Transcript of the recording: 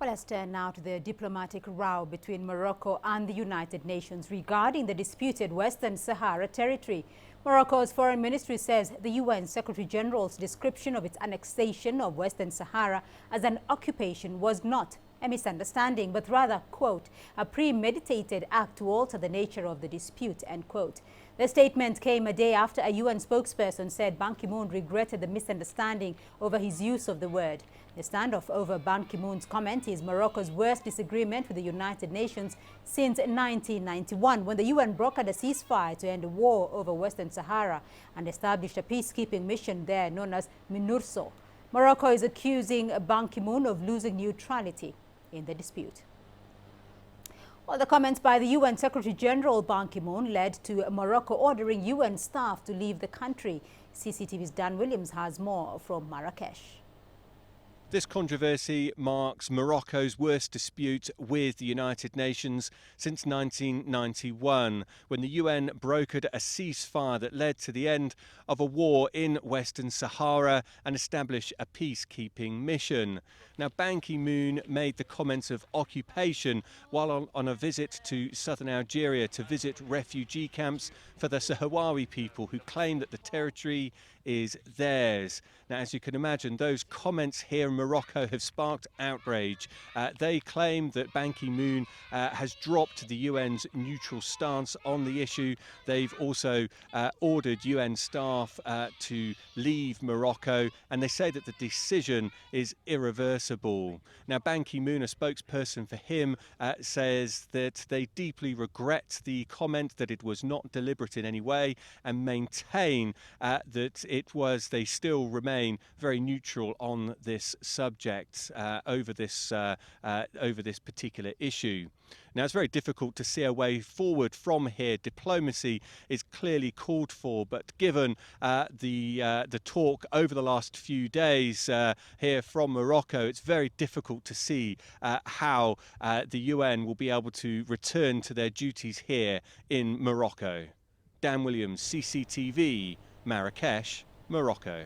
Well, let's turn now to the diplomatic row between Morocco and the United Nations regarding the disputed Western Sahara territory. Morocco's foreign ministry says the UN Secretary General's description of its annexation of Western Sahara as an occupation was not a misunderstanding, but rather, quote, a premeditated act to alter the nature of the dispute, end quote. The statement came a day after a UN spokesperson said Ban Ki-moon regretted the misunderstanding over his use of the word. The standoff over Ban Ki-moon's comment is Morocco's worst disagreement with the United Nations since 1991, when the UN brokered a ceasefire to end a war over Western Sahara and established a peacekeeping mission there known as MINURSO. Morocco is accusing Ban Ki-moon of losing neutrality in the dispute. Well, the comments by the UN Secretary General Ban Ki-moon led to Morocco ordering UN staff to leave the country. CCTV's Dan Williams has more from Marrakesh. This controversy marks Morocco's worst dispute with the United Nations since 1991, when the UN brokered a ceasefire that led to the end of a war in Western Sahara and established a peacekeeping mission. Now, Ban Ki-moon made the comments of occupation while on a visit to Southern Algeria to visit refugee camps for the Sahrawi people who claim that the territory is theirs. Now, as you can imagine, those comments here in Morocco have sparked outrage. They claim that Ban Ki-moon has dropped the UN's neutral stance on the issue. They've also ordered UN staff to leave Morocco, and they say that the decision is irreversible. Now, Ban Ki-moon, a spokesperson for him, says that they deeply regret the comment, that it was not deliberate in any way, and maintain that they still remain very neutral on this subject over this particular issue. Now, it's very difficult to see a way forward from here. Diplomacy is clearly called for, but given the talk over the last few days here from Morocco, it's very difficult to see how the UN will be able to return to their duties here in Morocco. Dan Williams, CCTV, Marrakesh, Morocco.